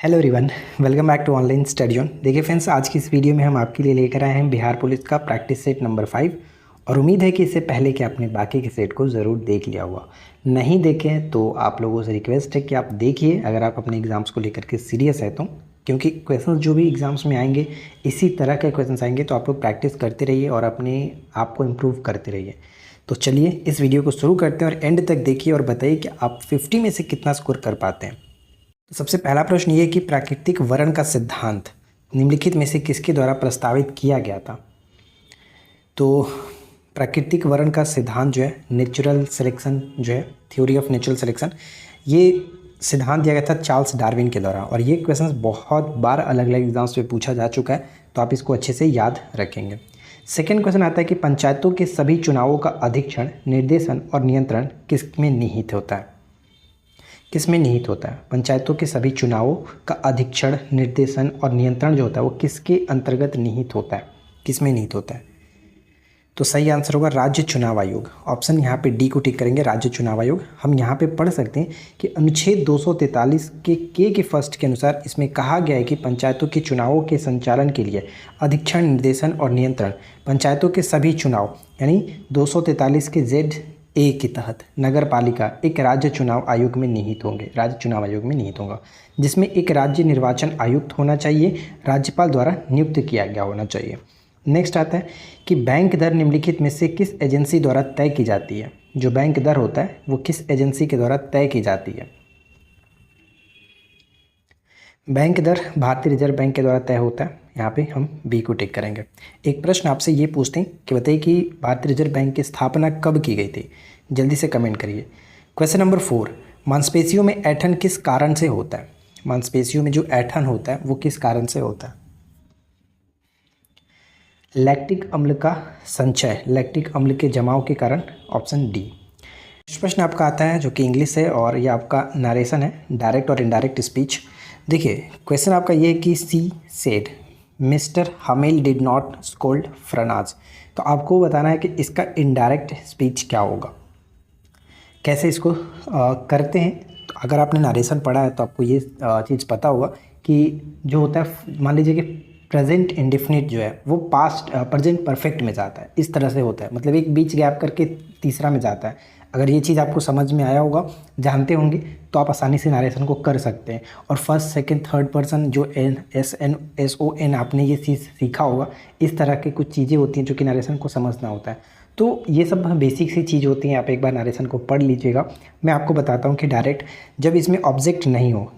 Hello everyone, welcome back to online study on. देखिए friends, आज की इस वीडियो में हम आपके लिए लेकर आए हैं बिहार पुलिस का प्रैक्टिस सेट नंबर 5 और उम्मीद है कि इससे पहले कि आपने बाकी के सेट को ज़रूर देख लिया होगा। नहीं देखें तो आप लोगों से रिक्वेस्ट है कि आप देखिए, अगर आप अपने एग्ज़ाम्स को लेकर के सीरियस है तो, क्योंकि क्वेश्चंस जो भी एग्ज़ाम्स में आएंगे इसी तरह के क्वेश्चंस आएंगे, तो आप लोग प्रैक्टिस करते रहिए और अपने आप को इम्प्रूव करते रहिए। तो चलिए इस वीडियो को शुरू करते हैं और एंड तक देखिए और बताइए कि आप 50 में से कितना स्कोर कर पाते हैं। तो सबसे पहला प्रश्न ये कि प्राकृतिक वर्ण का सिद्धांत निम्नलिखित में से किसके द्वारा प्रस्तावित किया गया था। तो प्राकृतिक वर्ण का सिद्धांत जो है, नेचुरल सिलेक्शन जो है, थ्योरी ऑफ नेचुरल सिलेक्शन, ये सिद्धांत दिया गया था चार्ल्स डार्विन के द्वारा। और ये क्वेश्चन बहुत बार अलग अलग एग्जाम्स में पूछा जा चुका है, तो आप इसको अच्छे से याद रखेंगे। सेकेंड क्वेश्चन आता है कि पंचायतों के सभी चुनावों का अधीक्षण, निर्देशन और नियंत्रण किसमें निहित होता है। किसमें निहित होता है? पंचायतों के सभी चुनावों का अधीक्षण, निर्देशन और नियंत्रण जो होता है वो किसके अंतर्गत निहित होता है, किसमें निहित होता है? तो सही आंसर होगा राज्य चुनाव आयोग। ऑप्शन यहाँ पे डी को टिक करेंगे, राज्य चुनाव आयोग। हम यहाँ पे पढ़ सकते हैं कि अनुच्छेद 243 के फर्स्ट के अनुसार इसमें कहा गया है कि पंचायतों के चुनावों के संचालन के लिए अधीक्षण, निर्देशन और नियंत्रण पंचायतों के सभी चुनाव यानी 243 के ZA के तहत नगर पालिका एक राज्य चुनाव आयोग में निहित होंगे, राज्य चुनाव आयोग में निहित होगा, जिसमें एक राज्य निर्वाचन आयुक्त होना चाहिए, राज्यपाल द्वारा नियुक्त किया गया होना चाहिए। नेक्स्ट आता है कि बैंक दर निम्नलिखित में से किस एजेंसी द्वारा तय की जाती है। जो बैंक दर होता है वो किस एजेंसी के द्वारा तय की जाती है। बैंक दर भारतीय रिजर्व बैंक के द्वारा तय होता है, यहाँ पे हम बी को टिक करेंगे। एक प्रश्न आपसे ये पूछते हैं कि बताइए कि भारतीय रिजर्व बैंक की स्थापना कब की गई थी। जल्दी से कमेंट करिए। क्वेश्चन नंबर 4, मांसपेशियों में ऐंठन किस कारण से होता है। मांसपेशियों में जो ऐंठन होता है वो किस कारण से होता है। लैक्टिक अम्ल का संचय, लैक्टिक अम्ल के जमाव के कारण, ऑप्शन डी। नेक्स्ट प्रश्न आपका आता है जो कि इंग्लिश है और ये आपका नरेशन है, डायरेक्ट और इनडायरेक्ट स्पीच। देखिए क्वेश्चन आपका ये है कि she said Mister Hamel did not scold Franz. तो आपको बताना है कि इसका इनडायरेक्ट स्पीच क्या होगा, कैसे इसको करते हैं। तो अगर आपने नरेशन पढ़ा है तो आपको ये चीज़ पता होगा कि जो होता है, मान लीजिए कि प्रेजेंट इंडेफिनिट जो है वो पास्ट प्रेजेंट परफेक्ट में जाता है, इस तरह से होता है, मतलब एक बीच गैप करके तीसरा में जाता है। अगर ये चीज़ आपको समझ में आया होगा, जानते होंगे, तो आप आसानी से नरेशन को कर सकते हैं। और फर्स्ट, सेकंड, थर्ड पर्सन जो NSON आपने ये चीज़ सीखा होगा, इस तरह के कुछ चीज़ें होती हैं जो कि नरेशन को समझना होता है। तो ये सब बेसिक सी चीज़ होती हैं, आप एक बार नरेशन को पढ़ लीजिएगा। मैं आपको बताता हूँ कि डायरेक्ट जब इसमें ऑब्जेक्ट नहीं हो,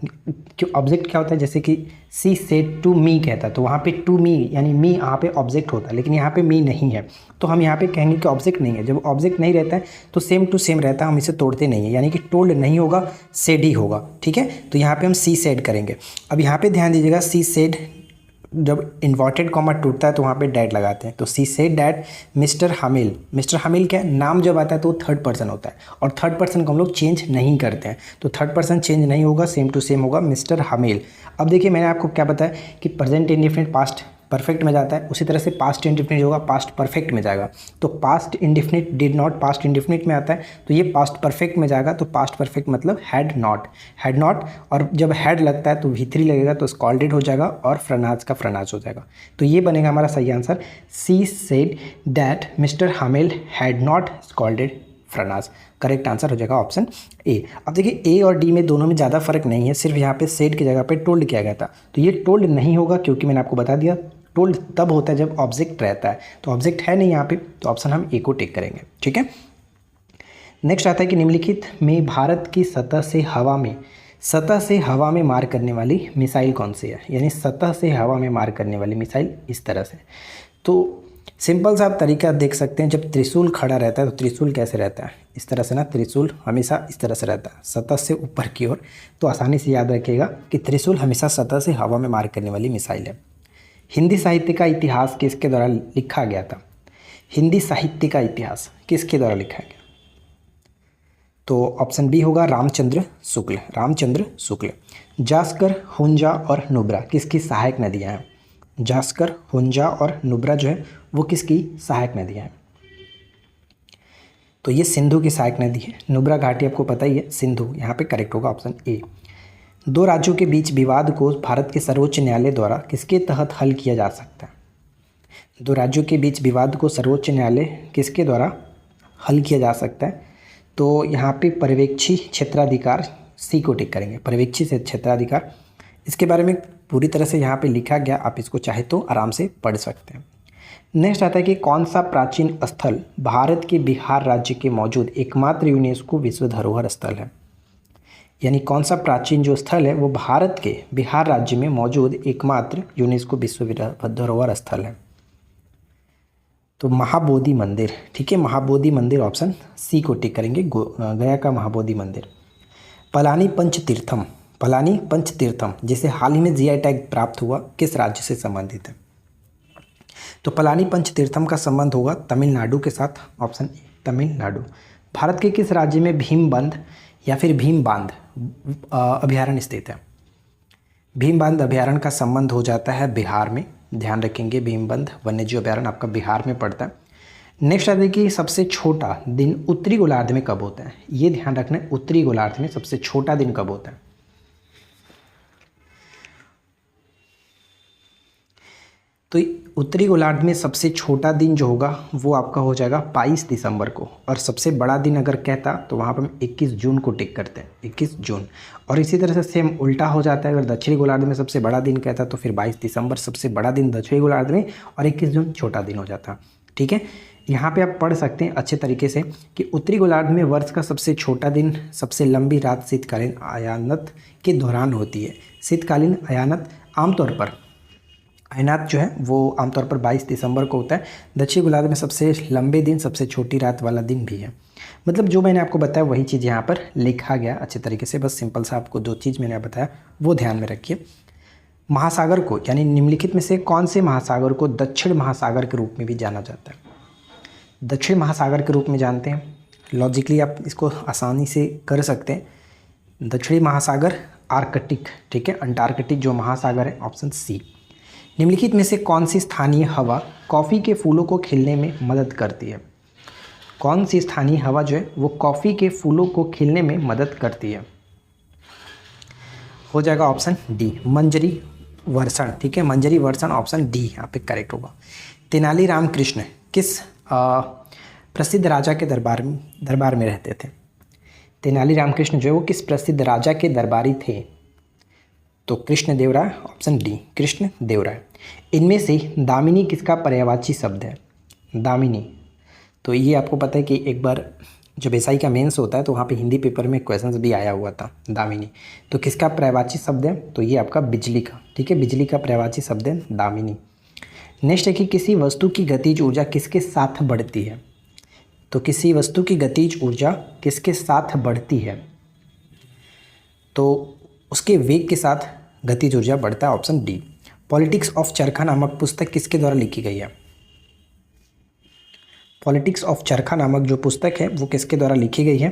क्यों ऑब्जेक्ट क्या होता है, जैसे कि सी सेड टू मी कहता है, तो वहाँ पे टू मी यानी मी यहाँ पे ऑब्जेक्ट होता है, लेकिन यहाँ पे मी नहीं है, तो हम यहाँ पे कहेंगे कि ऑब्जेक्ट नहीं है। जब ऑब्जेक्ट नहीं रहता है तो सेम टू सेम रहता है, हम इसे तोड़ते नहीं है, यानी कि टोल्ड नहीं होगा, सेड ही होगा। ठीक है, तो यहाँ पे हम सी सेड करेंगे। अब यहाँ पे ध्यान दीजिएगा, सी सेड जब इन्वर्टेड कॉमा टूटता है तो वहाँ पे डैट लगाते हैं, तो she said that mister humble. Mister humble क्या है, नाम जब आता है तो वो थर्ड पर्सन होता है, और थर्ड पर्सन को हम लोग चेंज नहीं करते हैं, तो थर्ड पर्सन चेंज नहीं होगा, सेम टू सेम होगा, मिस्टर हमेल। अब देखिए मैंने आपको क्या बताया कि प्रेजेंट इंडेफिनिट पास्ट परफेक्ट में जाता है, उसी तरह से पास्ट इंडेफिनिट होगा, पास्ट परफेक्ट में जाएगा। तो past indefinite did not past indefinite में आता है, तो ये पास्ट परफेक्ट में जाएगा, तो पास्ट परफेक्ट मतलब हैड नॉट, हैड नॉट, और जब हैड लगता है तो V3 लगेगा, तो स्कॉल्डेड हो जाएगा और फ्रनाज का फ्रनाज हो जाएगा। तो ये बनेगा हमारा सही answer, she said that mister Hamel had not scolded Franz. Correct answer हो जाएगा ऑप्शन ए। अब देखिए ए और डी में दोनों में ज़्यादा फर्क नहीं है, सिर्फ यहाँ पे सेड की जगह पे टोल्ड किया गया था, तो ये टोल्ड नहीं होगा, क्योंकि मैंने आपको बता दिया टोल्ड तब होता है जब ऑब्जेक्ट रहता है, तो ऑब्जेक्ट है नहीं यहाँ पे, तो ऑप्शन हम ए को टिक करेंगे। ठीक है, नेक्स्ट आता है कि निम्नलिखित में भारत की सतह से हवा में मार करने वाली मिसाइल कौन सी है। यानी सतह से हवा में मार करने वाली मिसाइल इस तरह से। तो सिंपल सा आप तरीका देख सकते हैं, जब त्रिशूल खड़ा रहता है तो त्रिशूल कैसे रहता है, इस तरह से ना, त्रिशूल हमेशा इस तरह से रहता है, सतह से ऊपर की ओर। तो आसानी से याद रखिएगा कि त्रिशूल हमेशा सतह से हवा में मार करने वाली मिसाइल है। हिंदी साहित्य का इतिहास किसके द्वारा लिखा गया था। हिंदी साहित्य का इतिहास किसके द्वारा लिखा गया, तो ऑप्शन बी होगा रामचंद्र शुक्ल, रामचंद्र शुक्ल। जास्कर, हुंजा और नुब्रा किसकी सहायक नदियाँ हैं। जास्कर, हुंजा और नुब्रा जो है वो किसकी सहायक नदियाँ हैं, तो ये सिंधु की सहायक नदी है। नुब्रा घाटी आपको पता ही है, सिंधु, यहाँ पे करेक्ट होगा ऑप्शन ए। दो राज्यों के बीच विवाद को भारत के सर्वोच्च न्यायालय द्वारा किसके तहत हल किया जा सकता है? दो राज्यों के बीच विवाद को सर्वोच्च न्यायालय किसके द्वारा हल किया जा सकता है? तो यहाँ पे पर्यवेक्षी क्षेत्राधिकार सी को टिक करेंगे, पर्यवेक्षी से क्षेत्राधिकार। इसके बारे में पूरी तरह से यहाँ पे लिखा गया, आप इसको चाहे तो आराम से पढ़ सकते हैं। नेक्स्ट आता है कि कौन सा प्राचीन स्थल भारत के बिहार राज्य के मौजूद एकमात्र यूनेस्को विश्व धरोहर स्थल है? यानी कौन सा प्राचीन जो स्थल है वो भारत के बिहार राज्य में मौजूद एकमात्र यूनेस्को विश्व धरोहर स्थल है? तो महाबोधि मंदिर, ठीक है, महाबोधि मंदिर ऑप्शन सी को टिक करेंगे, गया का महाबोधि मंदिर। पलानी पंचतीर्थम, पलानी पंचतीर्थम जिसे हाल ही में जीआई टैग प्राप्त हुआ, किस राज्य से संबंधित है? तो पलानी पंचतीर्थम का संबंध होगा तमिलनाडु के साथ, ऑप्शन ए तमिलनाडु। भारत के किस राज्य में भीमबंध या फिर भीम बांध अभ्यारण्य स्थित है? भीम बांध अभ्यारण्य का संबंध हो जाता है बिहार में, ध्यान रखेंगे, भीमबंध वन्यजीव अभ्यारण्य आपका बिहार में पड़ता है। नेक्स्ट आता है कि सबसे छोटा दिन उत्तरी गोलार्ध में कब होता है? ये ध्यान रखना है, उत्तरी गोलार्ध में सबसे छोटा दिन कब होता है? तो उत्तरी गोलार्ध में सबसे छोटा दिन जो होगा वो आपका हो जाएगा 22 दिसंबर को, और सबसे बड़ा दिन अगर कहता तो वहाँ पर हम 21 जून को टिक करते हैं, 21 जून। और इसी तरह से सेम उल्टा हो जाता है, अगर दक्षिणी गोलार्ध में सबसे बड़ा दिन कहता तो फिर 22 दिसंबर सबसे बड़ा दिन दक्षिणी गोलार्ध में, और 21 जून छोटा दिन हो जाता। ठीक है, यहाँ पे आप पढ़ सकते हैं अच्छे तरीके से कि उत्तरी गोलार्ध में वर्ष का सबसे छोटा दिन, सबसे लंबी रात शीतकालीन अयानत के दौरान होती है। शीतकालीन अयानत आमतौर पर अयनात जो है वो आमतौर पर 22 दिसंबर को होता है। दक्षिण गोलार्ध में सबसे लंबे दिन, सबसे छोटी रात वाला दिन भी है। मतलब जो मैंने आपको बताया वही चीज़ यहाँ पर लिखा गया अच्छे तरीके से, बस सिंपल सा आपको जो चीज़ मैंने बताया वो ध्यान में रखिए। महासागर को यानी निम्नलिखित में से कौन से महासागर को दक्षिण महासागर के रूप में भी जाना जाता है? दक्षिण महासागर के रूप में जानते हैं, लॉजिकली आप इसको आसानी से कर सकते हैं। दक्षिणी महासागर आर्कटिक, ठीक है, अंटार्कटिक जो महासागर है, ऑप्शन सी। निम्नलिखित में से कौन सी स्थानीय हवा कॉफ़ी के फूलों को खिलने में मदद करती है? कौन सी स्थानीय हवा जो है वो कॉफ़ी के फूलों को खिलने में मदद करती है? हो जाएगा ऑप्शन डी, मंजरी वर्षण, ठीक है, मंजरी वर्षण, ऑप्शन डी यहाँ पे करेक्ट होगा। तेनालीराम कृष्ण किस प्रसिद्ध राजा के दरबार में रहते थे? तेनालीराम कृष्ण जो है वो किस प्रसिद्ध राजा के दरबारी थे? तो कृष्ण देव राय, ऑप्शन डी कृष्ण देव राय। इनमें से दामिनी किसका पर्यायवाची शब्द है? दामिनी, तो ये आपको पता है कि एक बार जब एसआई का मेंस होता है तो वहाँ पे हिंदी पेपर में क्वेश्चंस भी आया हुआ था, दामिनी। तो किसका पर्यायवाची शब्द है? तो ये आपका बिजली का, ठीक है, बिजली का पर्यायवाची शब्द है दामिनी। नेक्स्ट है कि किसी वस्तु की गतिज ऊर्जा किसके साथ बढ़ती है? तो किसी वस्तु की गतिज ऊर्जा किसके साथ बढ़ती है? तो उसके वेग के साथ गतिज ऊर्जा बढ़ता है, ऑप्शन डी। पॉलिटिक्स ऑफ चरखा नामक पुस्तक किसके द्वारा लिखी गई है? पॉलिटिक्स ऑफ चरखा नामक जो पुस्तक है वो किसके द्वारा लिखी गई है?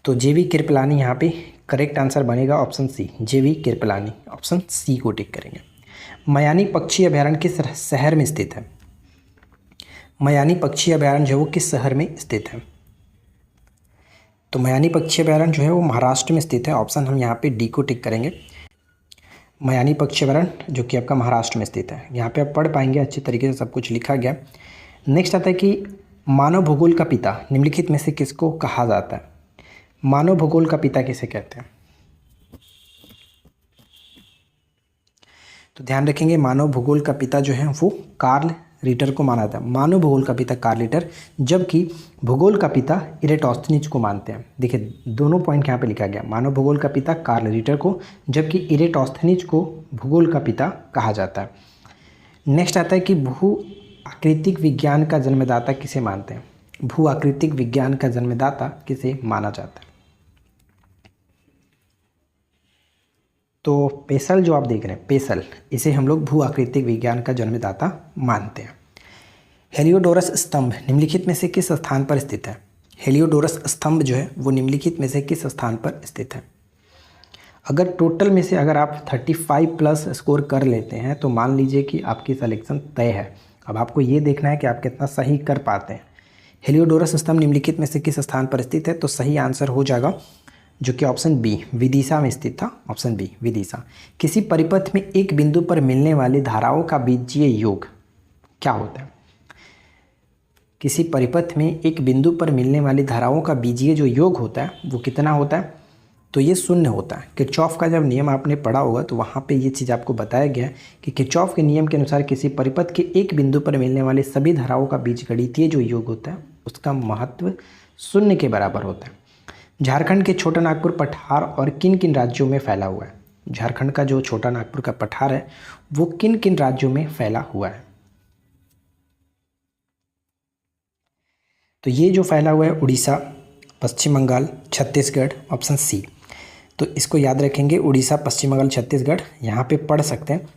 तो जेवी कृपलानी यहाँ पे करेक्ट आंसर बनेगा, ऑप्शन सी, जेवी कृपलानी, ऑप्शन सी को टिक करेंगे। मयानी पक्षी अभ्यारण्य किस शहर में स्थित है? मयानी पक्षी अभ्यारण्य जो है वो किस शहर में स्थित है? तो मयानी पक्षी अभ्यारण्य जो है वो महाराष्ट्र में स्थित है, ऑप्शन हम यहाँ पे डी को टिक करेंगे। मयानी पक्षी अभ्यारण्य जो कि आपका महाराष्ट्र में स्थित है, यहाँ पे आप पढ़ पाएंगे अच्छे तरीके से, सब कुछ लिखा गया। नेक्स्ट आता है कि मानव भूगोल का पिता निम्नलिखित में से किसको कहा जाता है? मानव भूगोल का पिता किसे कहते हैं? तो ध्यान रखेंगे, मानव भूगोल का पिता जो है वो कार्ल रीटर को माना था। मानव भूगोल का पिता कार्ल रीटर, जबकि भूगोल का पिता इरेटोस्थनीज को मानते हैं। देखिए दोनों पॉइंट यहाँ पे लिखा गया, मानव भूगोल का पिता कार्ल रीटर को, जबकि इरेटोस्थनीज को भूगोल का पिता कहा जाता है। नेक्स्ट आता है कि भू आकृतिक विज्ञान का जन्मदाता किसे मानते हैं? भू आकृतिक विज्ञान का जन्मदाता किसे माना जाता है? तो पेसल जो आप देख रहे हैं, पेसल, इसे हम लोग भू आकृतिक विज्ञान का जन्मदाता मानते हैं। हेलियोडोरस स्तंभ निम्नलिखित में से किस स्थान पर स्थित है? हेलियोडोरस स्तंभ जो है वो निम्नलिखित में से किस स्थान पर स्थित है? अगर टोटल में से अगर आप 35 प्लस स्कोर कर लेते हैं तो मान लीजिए कि आपकी सिलेक्शन तय है। अब आपको ये देखना है कि आप कितना सही कर पाते हैं। हेलियोडोरस स्तंभ निम्नलिखित में से किस स्थान पर स्थित है? तो सही आंसर हो जाएगा जो कि ऑप्शन बी विदिशा में स्थित था, ऑप्शन बी विदिशा। किसी परिपथ में एक बिंदु पर मिलने वाली धाराओं का बीजीय योग क्या होता है? किसी परिपथ में एक बिंदु पर मिलने वाली धाराओं का बीजीय जो योग होता है वो कितना होता है? तो ये शून्य होता है। किरचॉफ का जब नियम आपने पढ़ा होगा तो वहाँ पे ये चीज़ आपको बताया गया है कि किरचॉफ के नियम के अनुसार किसी परिपथ के एक बिंदु पर मिलने वाले सभी धाराओं का बीजगणितीय जो योग होता है उसका महत्व शून्य के बराबर होता है। झारखंड के छोटा नागपुर पठार और किन किन राज्यों में फैला हुआ है? झारखंड का जो छोटा नागपुर का पठार है वो किन किन राज्यों में फैला हुआ है? तो ये जो फैला हुआ है उड़ीसा, पश्चिम बंगाल, छत्तीसगढ़, ऑप्शन सी। तो इसको याद रखेंगे, उड़ीसा, पश्चिम बंगाल, छत्तीसगढ़, यहाँ पे पढ़ सकते हैं।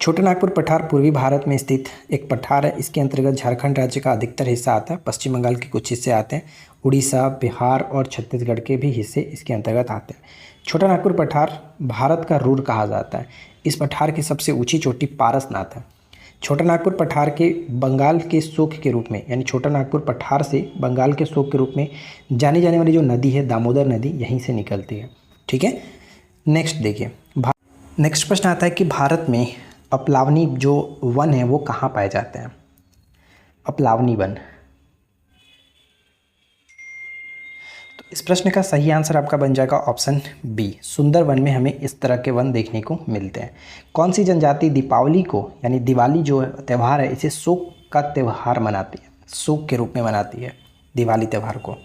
छोटा नागपुर पठार पूर्वी भारत में स्थित एक पठार है। इसके अंतर्गत झारखंड राज्य का अधिकतर हिस्सा आता है, पश्चिम बंगाल के कुछ हिस्से आते हैं, उड़ीसा, बिहार और छत्तीसगढ़ के भी हिस्से इसके अंतर्गत आते हैं। छोटा नागपुर पठार भारत का रूर कहा जाता है। इस पठार की सबसे ऊंची चोटी पारसनाथ है। छोटा नागपुर पठार के बंगाल के शोक के रूप में, यानी छोटा नागपुर पठार से बंगाल के शोक के रूप में जानी जाने वाली जो नदी है दामोदर नदी यहीं से निकलती है। ठीक है, नेक्स्ट देखिए, नेक्स्ट प्रश्न आता है कि भारत में अपलावनी जो वन है वो कहाँ पाए जाते हैं? अपलावनी वन। तो इस प्रश्न का सही आंसर आपका बन जाएगा ऑप्शन बी, सुंदरवन में हमें इस तरह के वन देखने को मिलते हैं। कौन सी जनजाति दीपावली को, यानी दिवाली जो त्यौहार है, इसे शोक का त्यौहार मनाती है, शोक के रूप में मनाती है दिवाली त्यौहार को?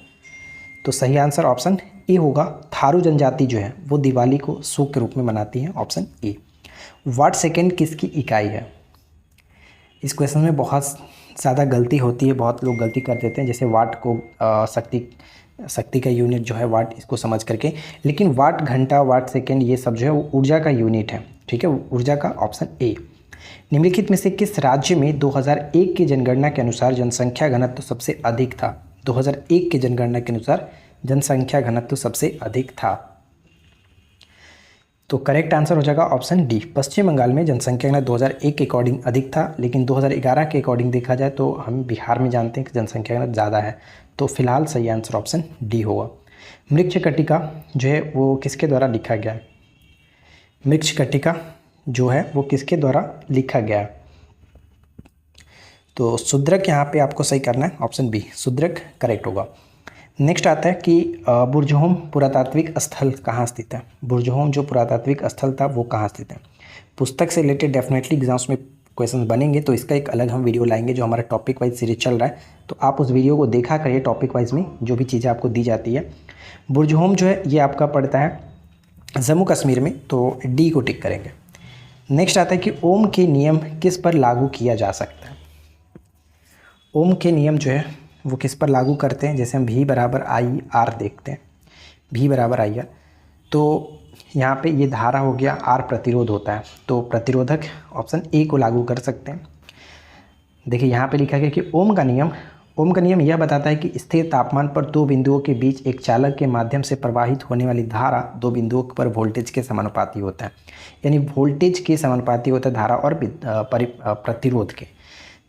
तो सही आंसर ऑप्शन ए होगा। थारू जनजाति जो है वो दिवाली को शोक के रूप में मनाती है, ऑप्शन ए। वाट सेकेंड किसकी इकाई है? इस क्वेश्चन में बहुत ज़्यादा गलती होती है, बहुत लोग गलती कर देते हैं, जैसे वाट को शक्ति का यूनिट जो है वाट, इसको समझ करके, लेकिन वाट घंटा, वाट सेकेंड, ये सब जो है वो ऊर्जा का यूनिट है। ठीक है, ऊर्जा का, ऑप्शन ए। निम्नलिखित में से किस राज्य में 2001 की जनगणना के अनुसार जनसंख्या घनत्व सबसे अधिक था? 2001 की जनगणना के अनुसार जनसंख्या घनत्व सबसे अधिक था। तो करेक्ट आंसर हो जाएगा ऑप्शन डी, पश्चिम बंगाल में जनसंख्या घनत्व 2001 के अकॉर्डिंग अधिक था, लेकिन 2011 के अकॉर्डिंग देखा जाए तो हम बिहार में जानते हैं कि जनसंख्या घनत्व ज़्यादा है। तो फिलहाल सही आंसर ऑप्शन डी होगा। मृच्छकटिका जो है वो किसके द्वारा लिखा गया है? मृच्छकटिका जो है वो किसके द्वारा लिखा गया है? तो शुद्रक यहाँ पे आपको सही करना है, ऑप्शन बी, शुद्रक करेक्ट होगा। नेक्स्ट आता है कि बुर्जहोम पुरातात्विक स्थल कहाँ स्थित है? बुर्जहोम जो पुरातात्विक स्थल था वो कहाँ स्थित है? पुस्तक से रिलेटेड डेफिनेटली एग्जाम्स में क्वेश्चंस बनेंगे, तो इसका एक अलग हम वीडियो लाएंगे जो हमारा टॉपिक वाइज सीरीज चल रहा है, तो आप उस वीडियो को देखा करिए। टॉपिक वाइज में जो भी चीज़ें आपको दी जाती है। बुर्जहोम जो है ये आपका पड़ता है जम्मू कश्मीर में, तो डी को टिक करेंगे। नेक्स्ट आता है कि ओम के नियम किस पर लागू किया जा सकता है? ओम के नियम जो है वो किस पर लागू करते हैं? जैसे हम V बराबर आई आर देखते हैं, V बराबर आई आर, तो यहाँ पे ये धारा हो गया, R प्रतिरोध होता है, तो प्रतिरोधक ऑप्शन ए को लागू कर सकते हैं। देखिए यहाँ पे लिखा गया कि ओम का नियम यह बताता है कि स्थिर तापमान पर दो बिंदुओं के बीच एक चालक के माध्यम से प्रवाहित होने वाली धारा दो बिंदुओं पर वोल्टेज के समानुपाती होता है, यानी वोल्टेज के समानुपाती होता है धारा और प्रतिरोध के।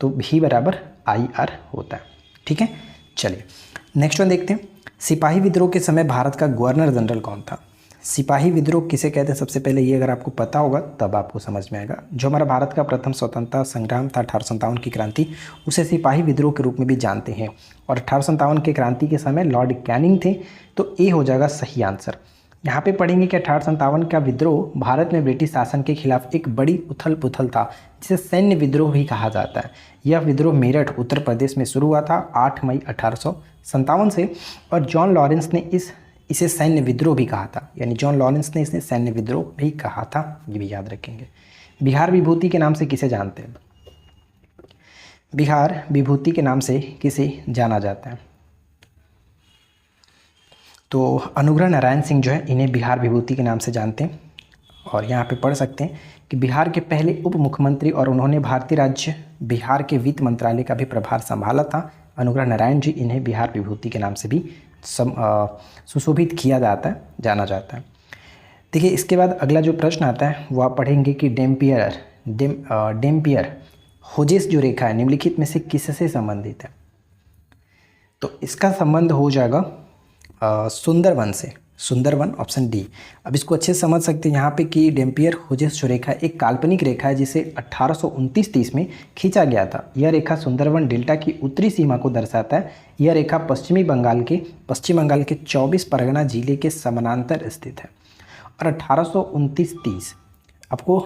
तो V बराबर आई आर होता है। ठीक है, चलिए नेक्स्ट वन देखते हैं। सिपाही विद्रोह के समय भारत का गवर्नर जनरल कौन था? सिपाही विद्रोह किसे कहते हैं? सबसे पहले ये अगर आपको पता होगा तब आपको समझ में आएगा। जो हमारा भारत का प्रथम स्वतंत्रता संग्राम था 1857 की क्रांति, उसे सिपाही विद्रोह के रूप में भी जानते हैं, और 1857 के क्रांति के समय लॉर्ड कैनिंग थे, तो ए हो जाएगा सही आंसर। यहाँ पे पढ़ेंगे कि 1857 का विद्रोह भारत में ब्रिटिश शासन के खिलाफ एक बड़ी उथल पुथल था, जिसे सैन्य विद्रोह भी कहा जाता है। यह विद्रोह मेरठ उत्तर प्रदेश में शुरू हुआ था 8 मई 1857 से, और जॉन लॉरेंस ने इसे सैन्य विद्रोह भी कहा था, यानी जॉन लॉरेंस ने इसे सैन्य विद्रोह भी कहा था, ये भी याद रखेंगे। बिहार विभूति के नाम से किसे जानते हैं? बिहार विभूति के नाम से किसे जाना जाता है? तो अनुग्रह नारायण सिंह जो है इन्हें बिहार विभूति के नाम से जानते हैं, और यहाँ पे पढ़ सकते हैं कि बिहार के पहले उप मुख्यमंत्री और उन्होंने भारतीय राज्य बिहार के वित्त मंत्रालय का भी प्रभार संभाला था। अनुग्रह नारायण जी, इन्हें बिहार विभूति के नाम से भी सुशोभित किया जाता है, जाना जाता है। देखिए इसके बाद अगला जो प्रश्न आता है वो आप पढ़ेंगे कि डेम्पियर होजेस जो रेखा है निम्नलिखित में से किससे संबंधित है? तो इसका संबंध हो जाएगा सुंदरवन से। Sundarban, option D. अब इसको अच्छे से समझ सकते हैं यहाँ पे कि डेम्पियर होजेस जो रेखा एक काल्पनिक रेखा है जिसे 1829-30 में खींचा गया था। यह रेखा सुंदरवन डेल्टा की उत्तरी सीमा को दर्शाता है। यह रेखा पश्चिम बंगाल के 24 परगना जिले के समानांतर स्थित है। और 1829-30 आपको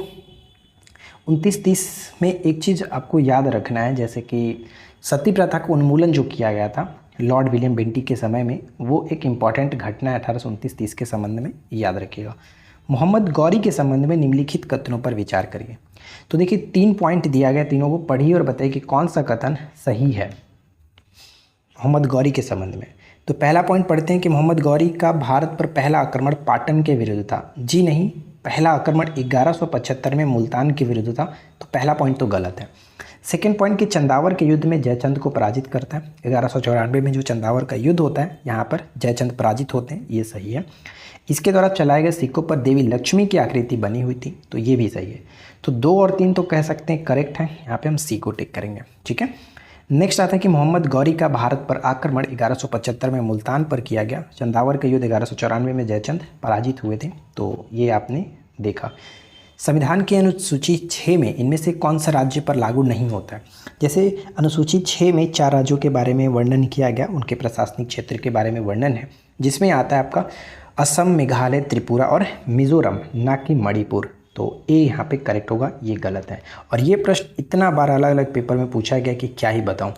29-30 में एक चीज़ आपको याद रखना है, जैसे कि सती प्रथा का उन्मूलन जो किया गया था लॉर्ड विलियम बेंटिक के समय में, वो एक इम्पॉर्टेंट घटना है 1829-30 के संबंध में, याद रखिएगा। मोहम्मद गौरी के संबंध में निम्नलिखित कथनों पर विचार करिए। तो देखिए 3 पॉइंट दिया गया, तीनों को पढ़िए और बताइए कि कौन सा कथन सही है मोहम्मद गौरी के संबंध में। तो पहला पॉइंट पढ़ते हैं कि मोहम्मद गौरी का भारत पर पहला आक्रमण पाटन के विरुद्ध था। जी नहीं, पहला आक्रमण 1175 में मुल्तान के विरुद्ध था। तो पहला पॉइंट तो गलत है। सेकेंड पॉइंट कि चंदावर के युद्ध में जयचंद को पराजित करता है। 1194 में जो चंदावर का युद्ध होता है यहाँ पर जयचंद पराजित होते हैं, ये सही है। इसके द्वारा चलाए गए सिक्कों पर देवी लक्ष्मी की आकृति बनी हुई थी, तो ये भी सही है। तो 2 और 3 तो कह सकते हैं करेक्ट है, यहाँ पे हम सी को टिक करेंगे। ठीक है, नेक्स्ट आता है कि मोहम्मद गौरी का भारत पर आक्रमण 1175 में मुल्तान पर किया गया। चंदावर का युद्ध 1194 में जयचंद पराजित हुए थे, तो ये आपने देखा। संविधान की अनुसूची 6 में इनमें से कौन सा राज्य पर लागू नहीं होता है। जैसे अनुसूची 6 में 4 राज्यों के बारे में वर्णन किया गया, उनके प्रशासनिक क्षेत्र के बारे में वर्णन है, जिसमें आता है आपका असम, मेघालय, त्रिपुरा और मिजोरम, ना कि मणिपुर। तो ए यहाँ पे करेक्ट होगा, ये गलत है। और ये प्रश्न इतना बार अलग अलग पेपर में पूछा गया कि क्या ही बताऊँ।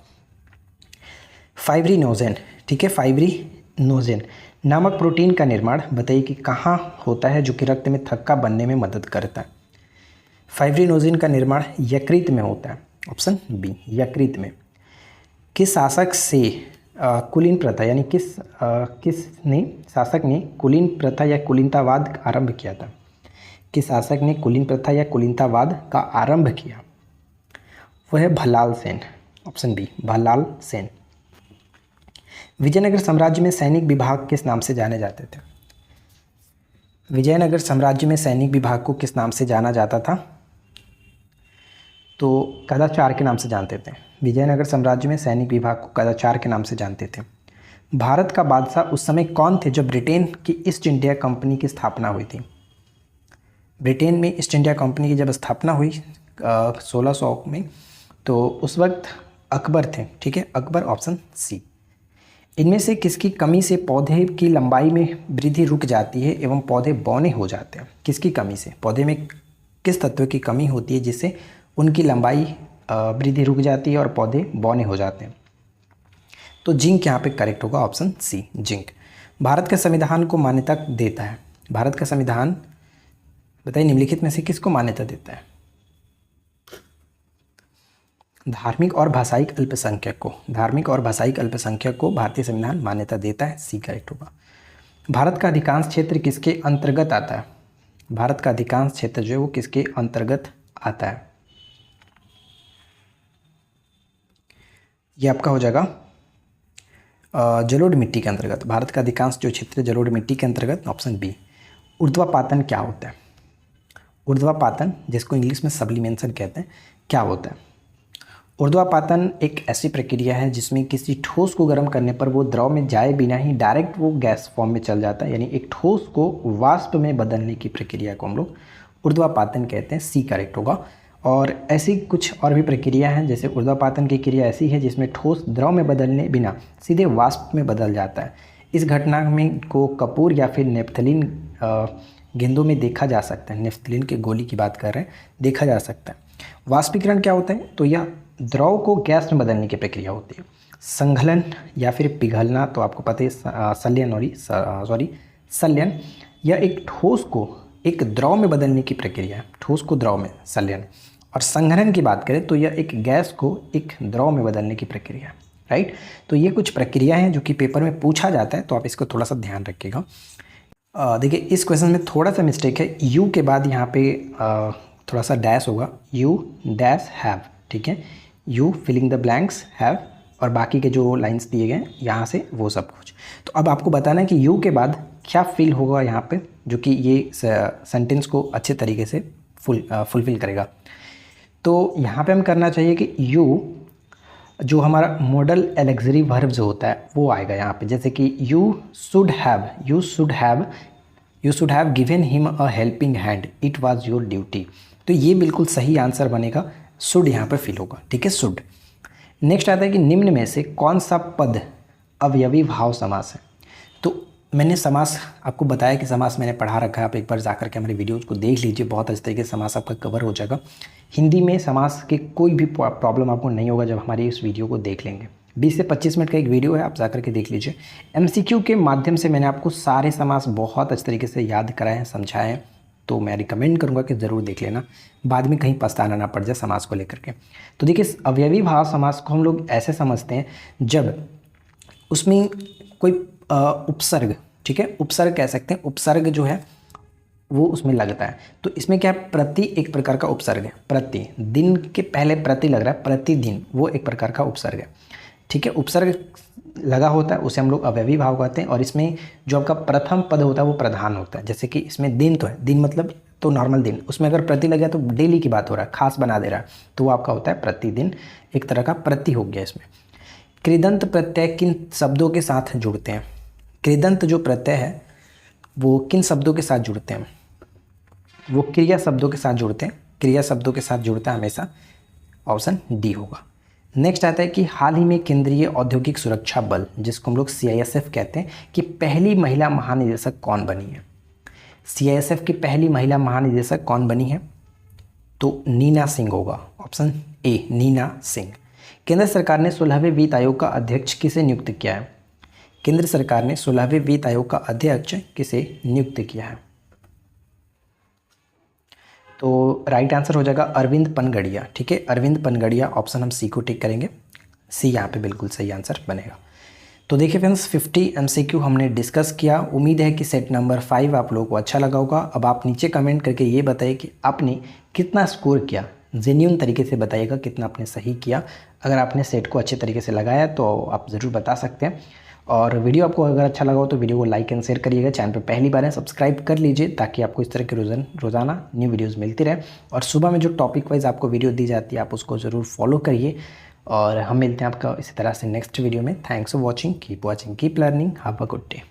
फाइब्रिनोजेन, ठीक है, फाइब्रिनोजेन नामक प्रोटीन का निर्माण बताइए कि कहाँ होता है जो कि रक्त में थक्का बनने में मदद करता है। फाइब्रिनोजेन का निर्माण यकृत में होता है, ऑप्शन बी, यकृत में। किस शासक से कुलीन प्रथा यानी किसने शासक ने कुलीन प्रथा या कुलीनतावाद आरंभ किया था। किस शासक ने कुलीन प्रथा या कुलीनतावाद का आरंभ किया, वह है भल्लाल सेन, ऑप्शन बी, भल्लाल सेन। विजयनगर साम्राज्य में सैनिक विभाग किस नाम से जाने जाते थे। विजयनगर साम्राज्य में सैनिक विभाग को किस नाम से जाना जाता था, तो कदाचार के नाम से जानते थे। विजयनगर साम्राज्य में सैनिक विभाग को कदाचार के नाम से जानते थे। भारत का बादशाह उस समय कौन थे जब ब्रिटेन की ईस्ट इंडिया कंपनी की स्थापना हुई थी। ब्रिटेन में ईस्ट इंडिया कंपनी की जब स्थापना हुई 1600 में, तो उस वक्त अकबर थे। ठीक है, अकबर, ऑप्शन सी। इनमें से किसकी कमी से पौधे की लंबाई में वृद्धि रुक जाती है एवं पौधे बौने हो जाते हैं। किसकी कमी से, पौधे में किस तत्व की कमी होती है जिससे उनकी लंबाई वृद्धि रुक जाती है और पौधे बौने हो जाते हैं। तो जिंक यहाँ पे करेक्ट होगा, ऑप्शन सी, जिंक। भारत का संविधान को मान्यता देता है। भारत का संविधान बताइए निम्नलिखित में से किसको मान्यता देता है। धार्मिक और भाषायिक अल्पसंख्यक को, धार्मिक और भाषायिक अल्पसंख्यक को भारतीय संविधान मान्यता देता है, सी करेक्ट होगा। भारत का अधिकांश क्षेत्र किसके अंतर्गत आता है। भारत का अधिकांश क्षेत्र जो है वो किसके अंतर्गत आता है, ये आपका हो जाएगा जलोढ़ मिट्टी के अंतर्गत। भारत का अधिकांश जो क्षेत्र जलोढ़ मिट्टी के अंतर्गत, ऑप्शन बी। ऊर्ध्वापातन क्या होता है। ऊर्ध्वापातन, जिसको इंग्लिश में सब्लिमेशन कहते हैं, क्या होता है। ऊर्ध्वापातन एक ऐसी प्रक्रिया है जिसमें किसी ठोस को गर्म करने पर वो द्रव में जाए बिना ही डायरेक्ट वो गैस फॉर्म में चल जाता है, यानी एक ठोस को वाष्प में बदलने की प्रक्रिया को हम लोग ऊर्ध्वापातन कहते हैं, सी करेक्ट होगा। और ऐसी कुछ और भी प्रक्रिया हैं, जैसे ऊर्ध्वापातन की क्रिया ऐसी है जिसमें ठोस द्रव में बदलने बिना सीधे वाष्प में बदल जाता है। इस घटना में को कपूर या फिर नेफ्थलीन गेंदों में देखा जा सकता है। नेफ्थलीन के गोली की बात कर रहे हैं, देखा जा सकता है। वाष्पीकरण क्या होता है, तो यह द्रव को गैस में बदलने की प्रक्रिया होती है। संघलन या फिर पिघलना तो आपको पता है, संलयन, यह एक ठोस को एक द्रव में बदलने की प्रक्रिया है, ठोस को द्रव में, संलयन। और संघनन की बात करें तो यह एक गैस को एक द्रव में बदलने की प्रक्रिया है, राइट। तो ये कुछ प्रक्रिया हैं जो कि पेपर में पूछा जाता है, तो आप इसको थोड़ा सा ध्यान रखिएगा। देखिए इस क्वेश्चन में थोड़ा सा मिस्टेक है, यू के बाद यहाँ पे थोड़ा सा डैश होगा, यू डैश हैव, ठीक है, you feeling the blanks have, और बाकी के जो लाइंस दिए गए हैं यहाँ से वो सब कुछ। तो अब आपको बताना है कि यू के बाद क्या फिल होगा यहाँ पे, जो कि ये सेंटेंस को अच्छे तरीके से फुलफिल करेगा। तो यहाँ पे हम करना चाहिए कि यू जो हमारा मॉडल एलेक्सरी वर्ब जो होता है वो आएगा यहाँ पे, जैसे कि you should have given him a helping hand, it was your duty. तो ये बिल्कुल सही आंसर बनेगा, शुड यहाँ पे फिल होगा, ठीक है, शुड। नेक्स्ट आता है कि निम्न में से कौन सा पद अवयवी भाव समास है। तो मैंने समास आपको बताया कि समास मैंने पढ़ा रखा है, आप एक बार जाकर के हमारे वीडियोज़ को देख लीजिए, बहुत अच्छे तरीके से समास आपका कवर हो जाएगा। हिंदी में समास के कोई भी प्रॉब्लम आपको नहीं होगा जब हमारी इस वीडियो को देख लेंगे। 20 से 25 मिनट का एक वीडियो है, आप जाकर के देख लीजिए। MCQ के माध्यम से मैंने आपको सारे समास बहुत अच्छे तरीके से याद कराए हैं, समझाए हैं, तो मैं रिकमेंड करूंगा कि ज़रूर देख लेना, बाद में कहीं पछताना ना पड़ जाए समास को लेकर के। तो देखिए, अवयवी भाव समास को हम लोग ऐसे समझते हैं जब उसमें कोई उपसर्ग, ठीक है, उपसर्ग कह सकते हैं, उपसर्ग जो है वो उसमें लगता है। तो इसमें क्या है, प्रति एक प्रकार का उपसर्ग है, प्रति दिन के पहले प्रति लग रहा है, प्रतिदिन वो एक प्रकार का उपसर्ग है, ठीक है, उपसर्ग लगा होता है, उसे हम लोग अवयवी भाव कहते हैं। और इसमें जो आपका प्रथम पद होता है वो प्रधान होता है, जैसे कि इसमें दिन तो है, दिन मतलब तो नॉर्मल दिन, उसमें अगर प्रति लग गया तो डेली की बात हो रहा है, खास बना दे रहा है, तो वो आपका होता है प्रतिदिन, एक तरह का प्रति हो गया इसमें। कृदंत प्रत्यय किन शब्दों के साथ जुड़ते हैं, कृदंत जो प्रत्यय है वो किन शब्दों के साथ जुड़ते हैं, वो क्रिया शब्दों के साथ जुड़ते हैं, क्रिया शब्दों के साथ जुड़ता है हमेशा, ऑप्शन डी होगा। नेक्स्ट आता है कि हाल ही में केंद्रीय औद्योगिक सुरक्षा बल, जिसको हम लोग CISF कहते हैं, कि पहली महिला महानिदेशक कौन बनी है। CISF की पहली महिला महानिदेशक कौन बनी है, तो नीना सिंह होगा, ऑप्शन ए, नीना सिंह। केंद्र सरकार ने 16वें वित्त आयोग का अध्यक्ष किसे नियुक्त किया है, केंद्र सरकार ने 16वें वित्त आयोग का अध्यक्ष किसे नियुक्त किया है, तो राइट आंसर हो जाएगा अरविंद पनगड़िया, ठीक है, अरविंद पनगड़िया, ऑप्शन हम सी को टिक करेंगे, सी यहाँ पे बिल्कुल सही आंसर बनेगा। तो देखिए फ्रेंड्स, 50 MCQ हमने डिस्कस किया, उम्मीद है कि सेट नंबर 5 आप लोगों को अच्छा लगा होगा। अब आप नीचे कमेंट करके ये बताइए कि आपने कितना स्कोर किया, जेन्युइन तरीके से बताइएगा कितना आपने सही किया। अगर आपने सेट को अच्छे तरीके से लगाया तो आप ज़रूर बता सकते हैं। और वीडियो आपको अगर अच्छा लगा हो तो वीडियो को लाइक एंड शेयर करिएगा। चैनल पर पहली बार है सब्सक्राइब कर लीजिए ताकि आपको इस तरह के रोज़ाना न्यू वीडियोस मिलती रहे। और सुबह में जो टॉपिक वाइज आपको वीडियो दी जाती है आप उसको ज़रूर फॉलो करिए। और हम मिलते हैं आपका इसी तरह से नेक्स्ट वीडियो में। Thanks for watching, keep watching, keep learning, have a good day.